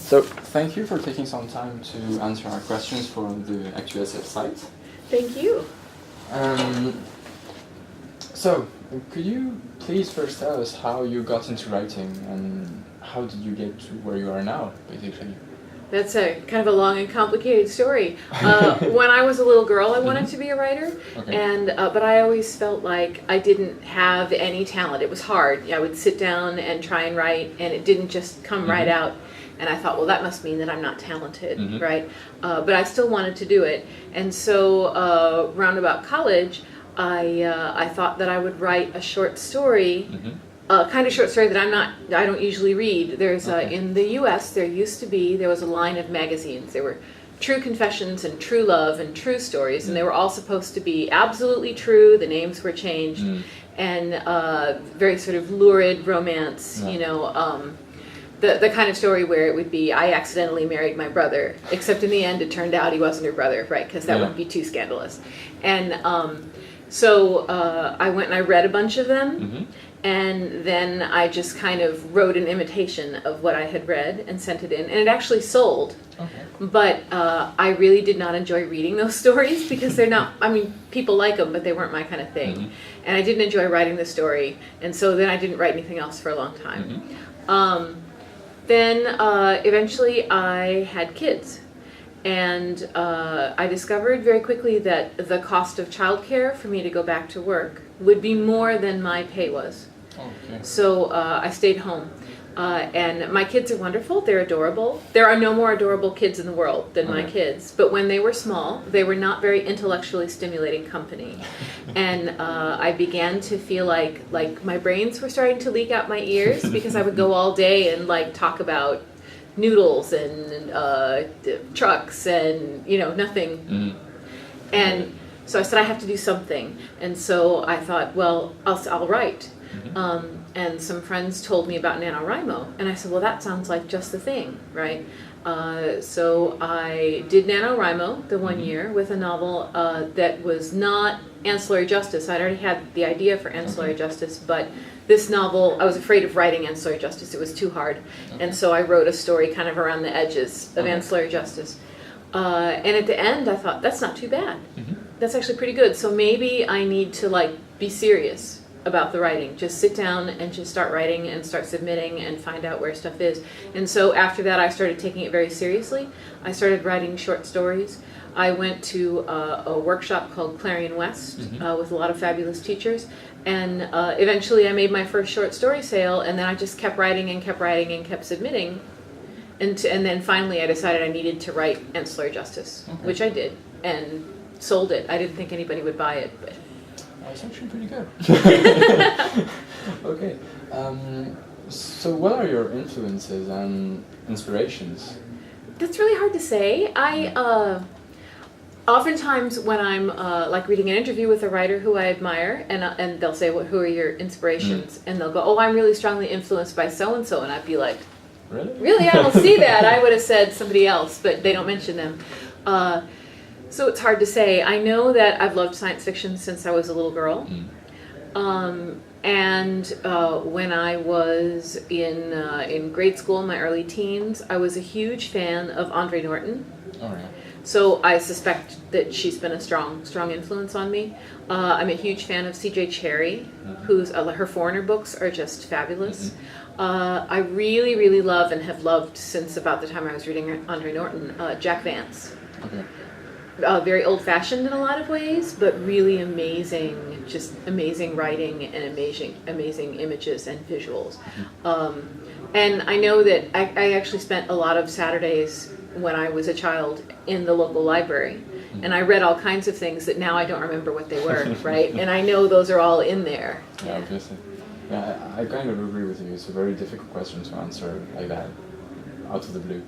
So, thank you for taking some time to answer our questions for the Actusf site. Thank you. So, could you please first tell us how you got into writing and how did you get to where you are now, basically? That's a kind of a long and complicated story. When I was a little girl, I wanted to be a writer, and but I always felt like I didn't have any talent. It was hard. I would sit down and try and write, and it didn't just come right out. And I thought, well, that must mean that I'm not talented, right? But I still wanted to do it, and so round about college, I thought that I would write a short story. Kind of short story that I don't usually read. There's in the U.S. there was a line of magazines. There were True Confessions and True Love and True Stories, and they were all supposed to be absolutely true. The names were changed, and very sort of lurid romance. You know, the kind of story where it would be, I accidentally married my brother, except in the end it turned out he wasn't her brother, right? Because that would be too scandalous. And so I went and I read a bunch of them. And then I just kind of wrote an imitation of what I had read and sent it in. And it actually sold. But I really did not enjoy reading those stories because they're not, I mean, people like them, but they weren't my kind of thing. And I didn't enjoy writing the story. And so then I didn't write anything else for a long time. Then eventually I had kids. And I discovered very quickly that the cost of childcare for me to go back to work would be more than my pay was. So I stayed home. And my kids are wonderful. They're adorable. There are no more adorable kids in the world than my kids. But when they were small, they were not very intellectually stimulating company. And I began to feel like my brains were starting to leak out my ears because I would go all day and like talk about noodles and trucks and, you know, nothing. And so I said, I have to do something. And so I thought, well, I'll write. And some friends told me about NaNoWriMo. And I said, well, that sounds like just the thing, right? So I did NaNoWriMo the 1 year with a novel that was not ancillary justice. I'd already had the idea for ancillary justice, but this novel, I was afraid of writing ancillary justice. It was too hard. And so I wrote a story kind of around the edges of ancillary justice. And at the end, I thought, that's not too bad. That's actually pretty good. So maybe I need to like be serious about the writing. Just sit down and just start writing and start submitting and find out where stuff is. And so after that, I started taking it very seriously. I started writing short stories. I went to a workshop called Clarion West with a lot of fabulous teachers. And eventually I made my first short story sale, and then I just kept writing and kept writing and kept submitting. And then finally I decided I needed to write ancillary justice, which I did, and sold it. I didn't think anybody would buy it, but it's actually pretty good. Okay. So what are your influences and inspirations? That's really hard to say. Oftentimes when I'm like reading an interview with a writer who I admire, and they'll say, well, who are your inspirations? And they'll go, oh, I'm really strongly influenced by so-and-so. And I'd be like, really? Really? I don't see that. I would have said somebody else, but they don't mention them. So it's hard to say. I know that I've loved science fiction since I was a little girl. And when I was in grade school, in my early teens, I was a huge fan of Andre Norton. So I suspect that she's been a strong influence on me. I'm a huge fan of C.J. Cherryh, whose her Foreigner books are just fabulous. I really, really love and have loved since about the time I was reading Andre Norton, Jack Vance. Very old-fashioned in a lot of ways, but really amazing, just amazing writing and amazing images and visuals. And I know that I actually spent a lot of Saturdays when I was a child in the local library, and I read all kinds of things that now I don't remember what they were, right? And I know those are all in there. Yeah, obviously. Yeah, I kind of agree with you. It's a very difficult question to answer like that, out of the blue.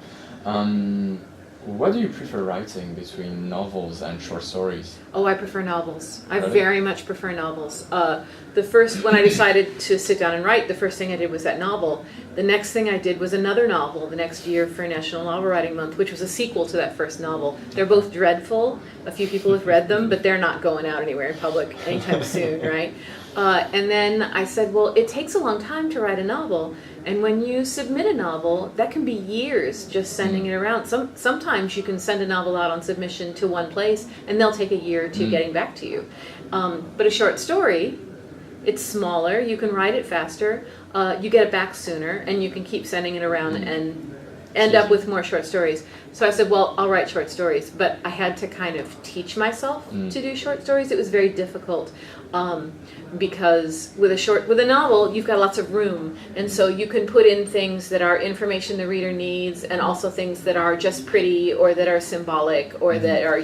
What do you prefer writing between novels and short stories? Oh, I prefer novels. I Really? very much prefer novels. When I decided to sit down and write, the first thing I did was that novel. The next thing I did was another novel the next year for National Novel Writing Month, which was a sequel to that first novel. They're both dreadful. A few people have read them, but they're not going out anywhere in public anytime soon, right? And then I said, well, it takes a long time to write a novel. And when you submit a novel, that can be years just sending it around. Sometimes you can send a novel out on submission to one place, and they'll take a year or two getting back to you. But a short story, it's smaller, you can write it faster, you get it back sooner, and you can keep sending it around and end up with more short stories. So I said, well, I'll write short stories. But I had to kind of teach myself to do short stories. It was very difficult because with a novel, you've got lots of room. And so you can put in things that are information the reader needs, and also things that are just pretty or that are symbolic or that are,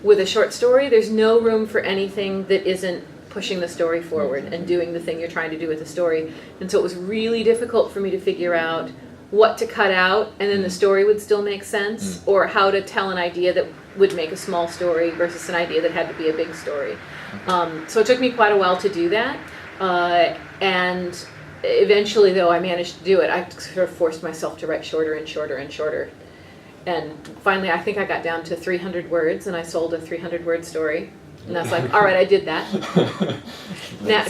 with a short story, there's no room for anything that isn't pushing the story forward and doing the thing you're trying to do with the story. And so it was really difficult for me to figure out what to cut out and then the story would still make sense, or how to tell an idea that would make a small story versus an idea that had to be a big story. So it took me quite a while to do that, and eventually, though, I managed to do it. I sort of forced myself to write shorter and shorter and shorter, and finally I think I got down to 300 words, and I sold a 300-word story. And I was like, all right, I did that.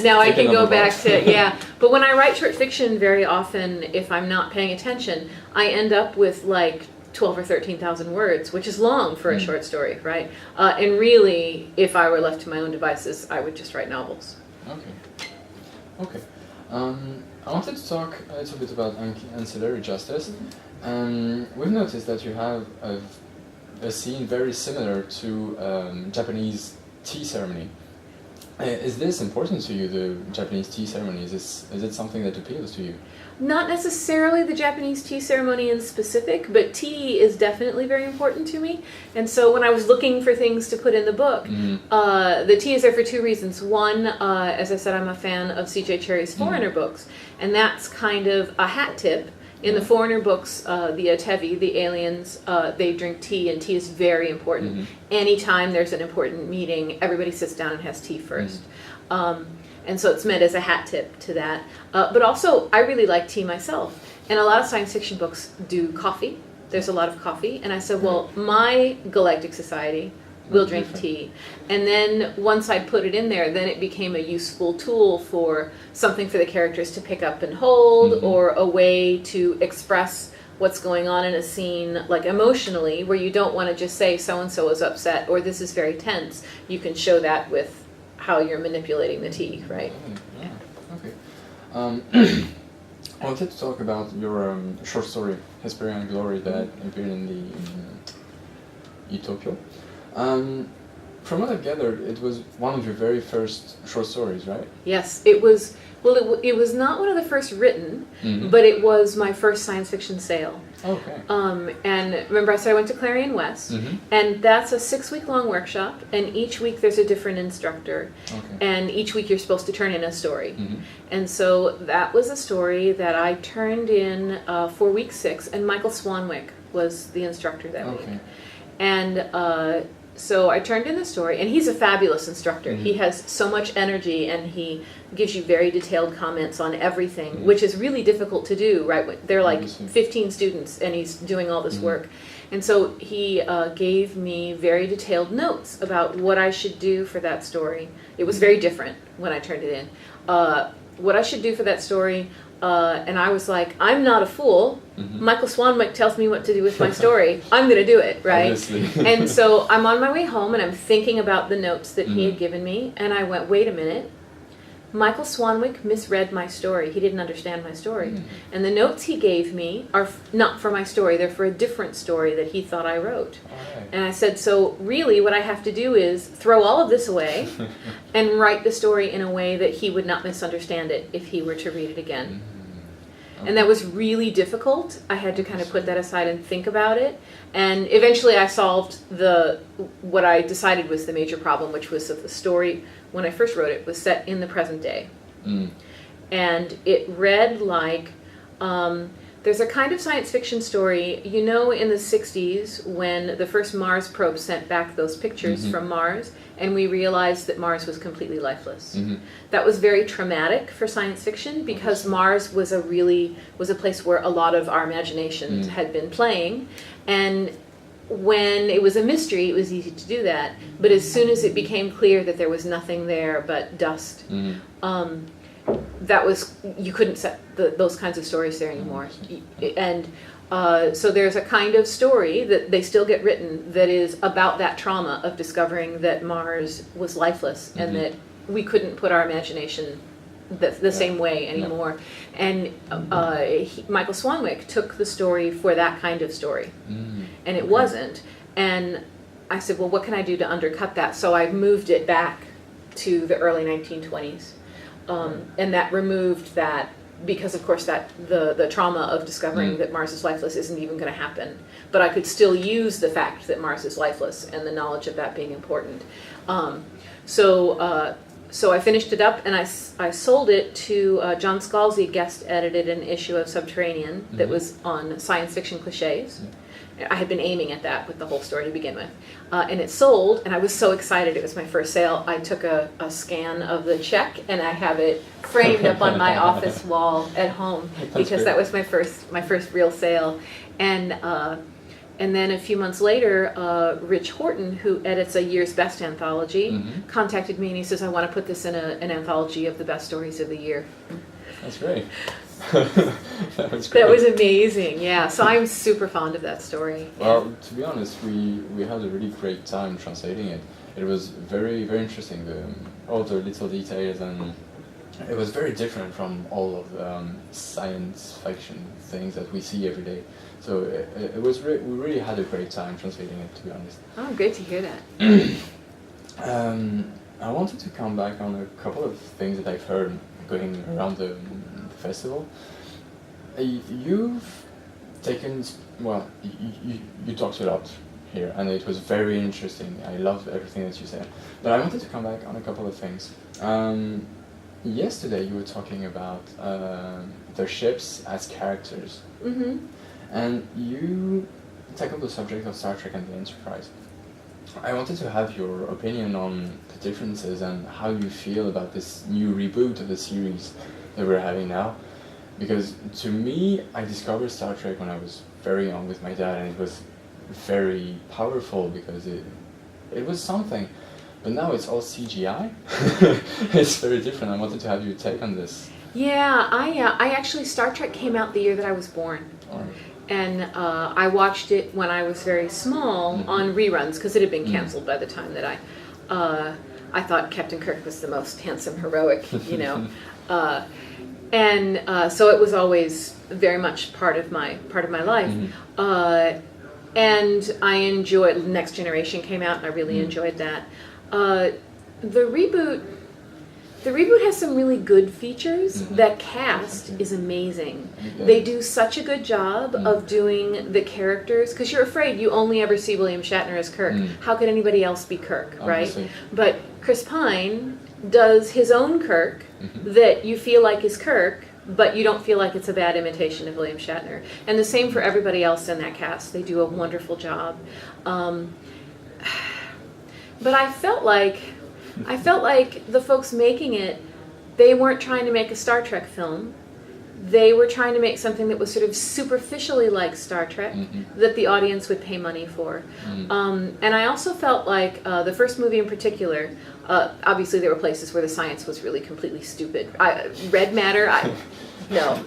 now I can go back to, But when I write short fiction, very often, if I'm not paying attention, I end up with like 12 or 13,000 words, which is long for a short story, right? And really, if I were left to my own devices, I would just write novels. Okay. I wanted to talk a little bit about ancillary justice. We've noticed that you have a scene very similar to Japanese tea ceremony. Is this important to you, the Japanese tea ceremony? Is it something that appeals to you? Not necessarily the Japanese tea ceremony in specific, but tea is definitely very important to me. And so when I was looking for things to put in the book, the tea is there for two reasons. One, as I said, I'm a fan of C.J. Cherryh's Foreigner books, and that's kind of a hat tip. In the Foreigner books, the Atevi, the aliens, they drink tea, and tea is very important. Anytime there's an important meeting, everybody sits down and has tea first. And so it's meant as a hat tip to that. But also, I really like tea myself. And a lot of science fiction books do coffee. There's a lot of coffee. And I said, well, my galactic society will drink tea. And then once I put it in there, then it became a useful tool for something for the characters to pick up and hold, or a way to express what's going on in a scene, like emotionally, where you don't want to just say so-and-so is upset or this is very tense. You can show that with how you're manipulating the tea, right? Okay. I wanted to talk about your short story, Hesperia and Glory, that appeared in the Utopia. From what I've gathered, it was one of your very first short stories, right? Yes, it was. Well, it was not one of the first written, but it was my first science fiction sale. Okay. And remember, I said I went to Clarion West, and that's a 6-week-long workshop, and each week there's a different instructor, and each week you're supposed to turn in a story. And so that was a story that I turned in for week 6, and Michael Swanwick was the instructor that week. And so I turned in the story, and he's a fabulous instructor. He has so much energy, and he gives you very detailed comments on everything, which is really difficult to do, right? There are like 15 students, and he's doing all this work. And so he gave me very detailed notes about what I should do for that story. It was very different when I turned it in. What I should do for that story, and I was like, I'm not a fool. Michael Swanwick tells me what to do with my story. I'm going to do it, right? And so I'm on my way home, and I'm thinking about the notes that he had given me, and I went, wait a minute. Michael Swanwick misread my story. He didn't understand my story. And the notes he gave me are not for my story. They're for a different story that he thought I wrote. And I said, so really what I have to do is throw all of this away and write the story in a way that he would not misunderstand it if he were to read it again. And that was really difficult. I had to kind of put that aside and think about it. And eventually I solved what I decided was the major problem, which was that the story, when I first wrote it, was set in the present day. And it read like, there's a kind of science fiction story, you know, in the 60s when the first Mars probe sent back those pictures from Mars, and we realized that Mars was completely lifeless. That was very traumatic for science fiction because Mars was a place where a lot of our imaginations had been playing, and when it was a mystery, it was easy to do that. But as soon as it became clear that there was nothing there but dust, you couldn't set those kinds of stories there anymore. And so there's a kind of story that they still get written that is about that trauma of discovering that Mars was lifeless and that we couldn't put our imagination the same way anymore. And Michael Swanwick took the story for that kind of story, and it wasn't. And I said, well, what can I do to undercut that? So I moved it back to the early 1920s, and that removed that, because of course that the trauma of discovering that Mars is lifeless isn't even going to happen. But I could still use the fact that Mars is lifeless and the knowledge of that being important. So I finished it up, and I sold it to John Scalzi. Guest edited an issue of Subterranean that was on science fiction cliches. I had been aiming at that with the whole story to begin with. And it sold, and I was so excited. It was my first sale. I took a scan of the check, and I have it framed up on my office wall at home, because that was my first real sale. And then a few months later, Rich Horton, who edits a Year's Best anthology, contacted me, and he says, I want to put this in an anthology of the best stories of the year. That's great. That was great. That was amazing, yeah. So I'm super fond of that story. Well, to be honest, we had a really great time translating it. It was very, very interesting, all the little details, and it was very different from all of the science fiction things that we see every day. So it was we really had a great time translating it, to be honest. Oh, great to hear that. I wanted to come back on a couple of things that I've heard going around the festival. You've taken, well, you talked a lot here, and it was very interesting. I loved everything that you said. But I wanted to come back on a couple of things. Yesterday you were talking about the ships as characters. And you tackled the subject of Star Trek and the Enterprise. I wanted to have your opinion on the differences and how you feel about this new reboot of the series that we're having now. Because to me, I discovered Star Trek when I was very young with my dad, and it was very powerful because it was something. But now it's all CGI. It's very different. I wanted to have your take on this. Yeah, I actually, Star Trek came out the year that I was born. And I watched it when I was very small on reruns, because it had been canceled by the time that I thought Captain Kirk was the most handsome, heroic, you know. So it was always very much part of my life. And I enjoyed, Next Generation came out, and I really enjoyed that. The reboot has some really good features. That cast is amazing. They do such a good job of doing the characters, because you're afraid you only ever see William Shatner as Kirk. How could anybody else be Kirk, right? But Chris Pine does his own Kirk that you feel like is Kirk, but you don't feel like it's a bad imitation of William Shatner. And the same for everybody else in that cast. They do a wonderful job. But I felt like the folks making it, they weren't trying to make a Star Trek film. They were trying to make something that was sort of superficially like Star Trek, that the audience would pay money for. And I also felt like the first movie in particular, obviously there were places where the science was really completely stupid. Red matter, no.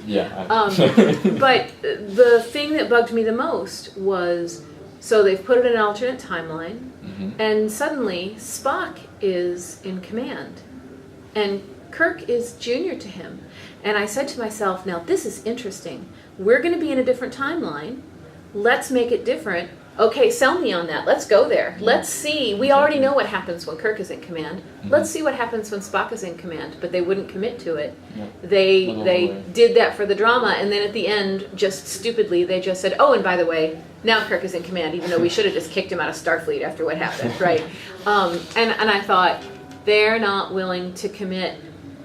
But the thing that bugged me the most was, so they've put it in an alternate timeline, and suddenly Spock is in command, and Kirk is junior to him. And I said to myself, now this is interesting. We're going to be in a different timeline. Let's make it different. Okay, sell me on that. Let's go there. Let's see. We already know what happens when Kirk is in command. Let's see what happens when Spock is in command. But they wouldn't commit to it. They did that for the drama, and then at the end, just stupidly, they just said, oh, and by the way, now Kirk is in command, even though we should have just kicked him out of Starfleet after what happened, right? And I thought, they're not willing to commit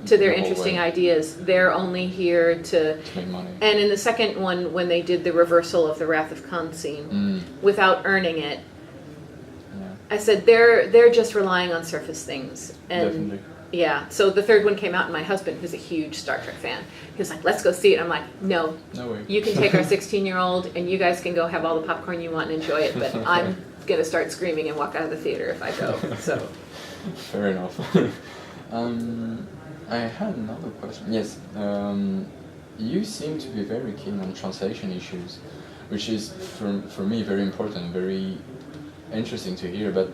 to their interesting ideas. They're only here to make money. And in the second one, when they did the reversal of the Wrath of Khan scene, without earning it, I said they're just relying on surface things, and Yeah, so the third one came out, and my husband, who's a huge Star Trek fan, he was like, let's go see it. I'm like, no. No way. You can take our 16-year-old, and you guys can go have all the popcorn you want and enjoy it, but I'm going to start screaming and walk out of the theater if I go. So. Fair enough. I had another question. Yes, you seem to be very keen on translation issues, which is, for me, very important, very interesting to hear, but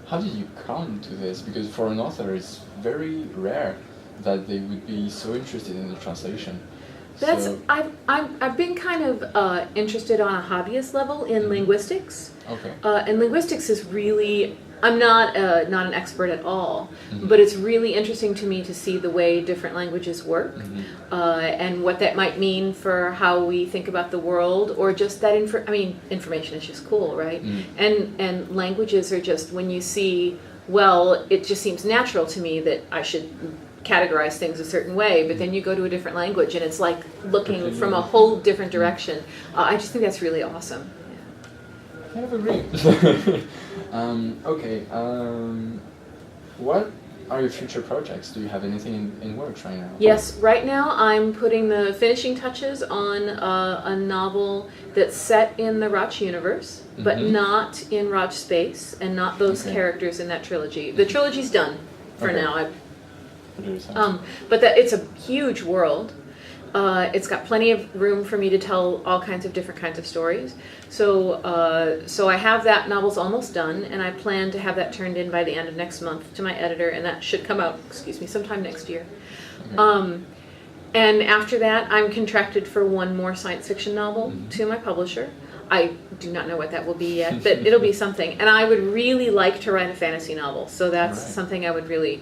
how did you come to this? Because for an author, it's very rare that they would be so interested in the translation. I've been kind of interested on a hobbyist level in linguistics. Okay. And linguistics is really, I'm not an expert at all, but it's really interesting to me to see the way different languages work, and what that might mean for how we think about the world, or just that information is just cool, right? And languages are just, when you see, well, it just seems natural to me that I should categorize things a certain way, but then you go to a different language and it's like looking from a whole different direction. I just think that's really awesome. I kind of agree. Okay, what are your future projects? Do you have anything in works right now? Yes, right now I'm putting the finishing touches on a novel that's set in the Roch universe, but not in Roch space, and not those characters in that trilogy. The trilogy's done for now. But it's a huge world. It's got plenty of room for me to tell all kinds of different kinds of stories. So I have that. Novel's almost done, and I plan to have that turned in by the end of next month to my editor, and that should come out, sometime next year. Okay. And after that, I'm contracted for one more science fiction novel to my publisher. I do not know what that will be yet, but it'll be something. And I would really like to write a fantasy novel, so that's something I would really...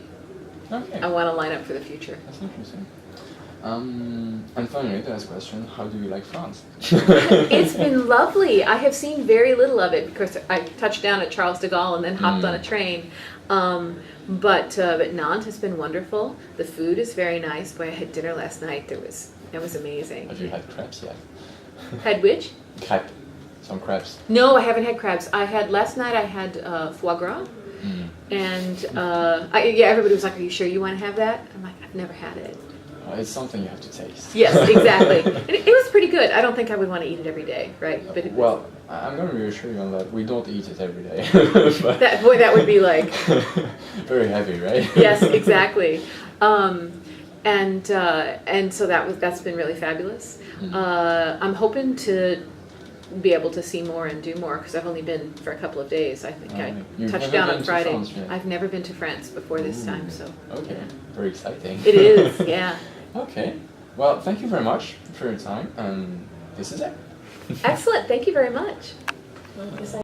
I want to line up for the future. That's interesting. And finally, the last question, how do you like France? It's been lovely. I have seen very little of it because I touched down at Charles de Gaulle and then hopped on a train. But Nantes has been wonderful. The food is very nice. Boy, I had dinner last night. It was amazing. Have you had crepes yet? Had which? Crepe. Some crepes. No, I haven't had crepes. Last night I had foie gras. And everybody was like, are you sure you want to have that? I'm like, I've never had it. It's something you have to taste. Yes, exactly. And it was pretty good. I don't think I would want to eat it every day, right? But well, I'm going to reassure you on that. We don't eat it every day. that would be like... very heavy, right? Yes, exactly. And so that's been really fabulous. I'm hoping to be able to see more and do more because I've only been for a couple of days. I think I touched down on Friday. France, I've never been to France before this time, so. Okay, very exciting. It is, yeah. Okay, well, thank you very much for your time, and this is it. Excellent, thank you very much.